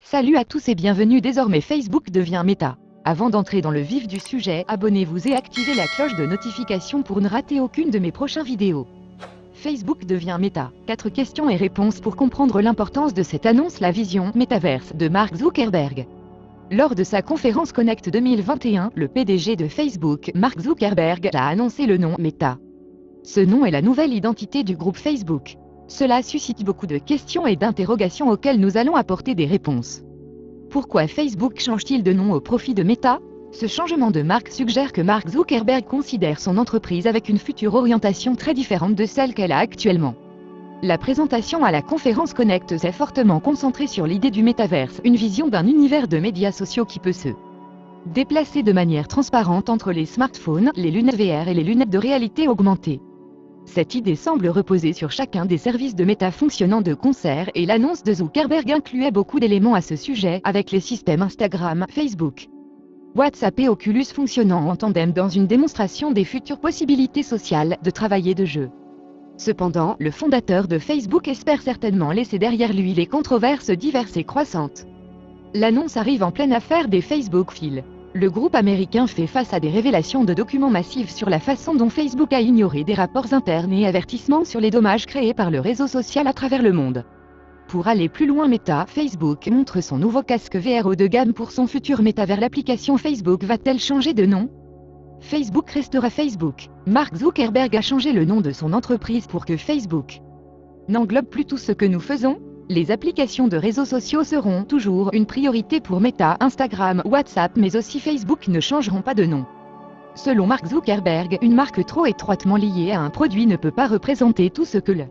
Salut à tous et bienvenue. Désormais Facebook devient Meta. Avant d'entrer dans le vif du sujet, abonnez-vous et activez la cloche de notification pour ne rater aucune de mes prochaines vidéos. Facebook devient Meta. 4 questions et réponses pour comprendre l'importance de cette annonce. La vision Metaverse de Mark Zuckerberg. Lors de sa conférence Connect 2021, le PDG de Facebook, Mark Zuckerberg, a annoncé le nom Meta. Ce nom est la nouvelle identité du groupe Facebook. Cela suscite beaucoup de questions et d'interrogations auxquelles nous allons apporter des réponses. Pourquoi Facebook change-t-il de nom au profit de Meta? Ce changement de marque suggère que Mark Zuckerberg considère son entreprise avec une future orientation très différente de celle qu'elle a actuellement. La présentation à la conférence Connect s'est fortement concentrée sur l'idée du métaverse, une vision d'un univers de médias sociaux qui peut se déplacer de manière transparente entre les smartphones, les lunettes VR et les lunettes de réalité augmentée. Cette idée semble reposer sur chacun des services de Meta fonctionnant de concert et l'annonce de Zuckerberg incluait beaucoup d'éléments à ce sujet avec les systèmes Instagram, Facebook, WhatsApp et Oculus fonctionnant en tandem dans une démonstration des futures possibilités sociales de travail et de jeu. Cependant, le fondateur de Facebook espère certainement laisser derrière lui les controverses diverses et croissantes. L'annonce arrive en pleine affaire des Facebook Files. Le groupe américain fait face à des révélations de documents massifs sur la façon dont Facebook a ignoré des rapports internes et avertissements sur les dommages créés par le réseau social à travers le monde. Pour aller plus loin, Facebook montre son nouveau casque VR haut de gamme pour son futur métavers. L'application Facebook va-t-elle changer de nom? Facebook restera Facebook. Mark Zuckerberg a changé le nom de son entreprise pour que Facebook n'englobe plus tout ce que nous faisons. Les applications de réseaux sociaux seront toujours une priorité pour Meta, Instagram, WhatsApp, mais aussi Facebook ne changeront pas de nom. Selon Mark Zuckerberg, une marque trop étroitement liée à un produit ne peut pas représenter tout ce que le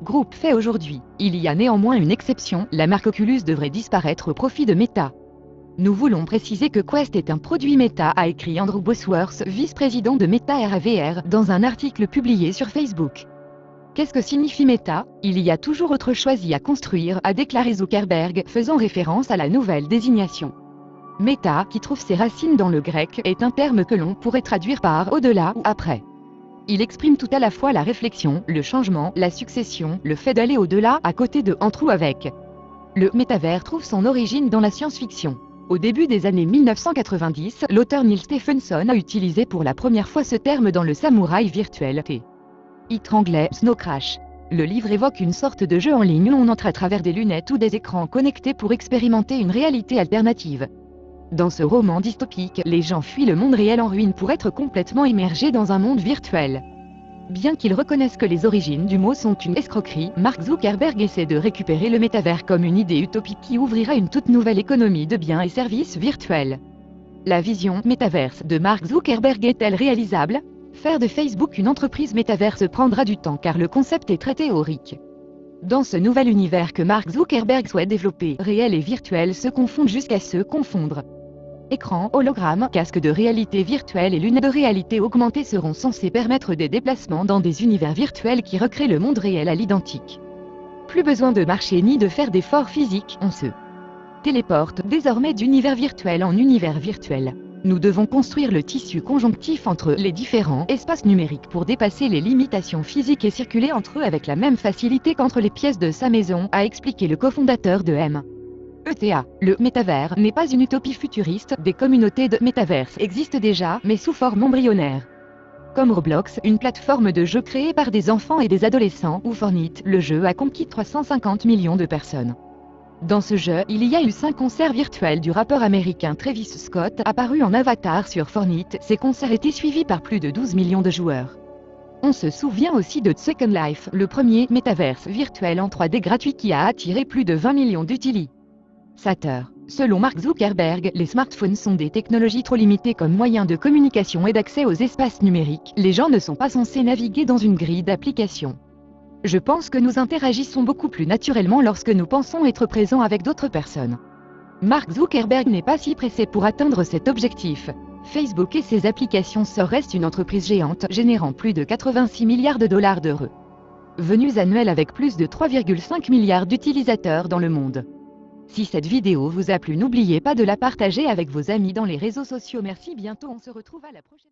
groupe fait aujourd'hui. Il y a néanmoins une exception, la marque Oculus devrait disparaître au profit de Meta. Nous voulons préciser que Quest est un produit Meta, a écrit Andrew Bosworth, vice-président de Meta RAVR, dans un article publié sur Facebook. Qu'est-ce que signifie Meta? Il y a toujours autre chose à construire, a déclaré Zuckerberg, faisant référence à la nouvelle désignation. Meta, qui trouve ses racines dans le grec, est un terme que l'on pourrait traduire par au-delà ou après. Il exprime tout à la fois la réflexion, le changement, la succession, le fait d'aller au-delà, à côté de entre ou avec. Le métavers trouve son origine dans la science-fiction. Au début des années 1990, l'auteur Neil Stephenson a utilisé pour la première fois ce terme dans le Samouraï virtuel titre anglais Snow Crash. Le livre évoque une sorte de jeu en ligne où on entre à travers des lunettes ou des écrans connectés pour expérimenter une réalité alternative. Dans ce roman dystopique, les gens fuient le monde réel en ruine pour être complètement immergés dans un monde virtuel. Bien qu'il reconnaisse que les origines du mot sont une escroquerie, Mark Zuckerberg essaie de récupérer le métavers comme une idée utopique qui ouvrira une toute nouvelle économie de biens et services virtuels. La vision métaverse de Mark Zuckerberg est-elle réalisable? Faire de Facebook une entreprise métaverse prendra du temps car le concept est très théorique. Dans ce nouvel univers que Mark Zuckerberg souhaite développer, réel et virtuel se confondent jusqu'à se confondre. Écran, hologramme, casque de réalité virtuelle et lunettes de réalité augmentée seront censés permettre des déplacements dans des univers virtuels qui recréent le monde réel à l'identique. Plus besoin de marcher ni de faire d'efforts physiques, on se téléporte désormais d'univers virtuel en univers virtuel. Nous devons construire le tissu conjonctif entre les différents espaces numériques pour dépasser les limitations physiques et circuler entre eux avec la même facilité qu'entre les pièces de sa maison, a expliqué le cofondateur de Meta. Le métavers n'est pas une utopie futuriste, des communautés de métaverse existent déjà, mais sous forme embryonnaire. Comme Roblox, une plateforme de jeux créée par des enfants et des adolescents, ou Fortnite, le jeu a conquis 350 millions de personnes. Dans ce jeu, il y a eu 5 concerts virtuels du rappeur américain Travis Scott, apparu en avatar sur Fortnite. Ces concerts étaient suivis par plus de 12 millions de joueurs. On se souvient aussi de Second Life, le premier métaverse virtuel en 3D gratuit qui a attiré plus de 20 millions d'utilisateurs. Selon Mark Zuckerberg, les smartphones sont des technologies trop limitées comme moyen de communication et d'accès aux espaces numériques. Les gens ne sont pas censés naviguer dans une grille d'applications. Je pense que nous interagissons beaucoup plus naturellement lorsque nous pensons être présents avec d'autres personnes. Mark Zuckerberg n'est pas si pressé pour atteindre cet objectif. Facebook et ses applications restent une entreprise géante, générant plus de 86 milliards de dollars de revenus annuels avec plus de 3,5 milliards d'utilisateurs dans le monde. Si cette vidéo vous a plu, n'oubliez pas de la partager avec vos amis dans les réseaux sociaux. Merci, bientôt on se retrouve à la prochaine.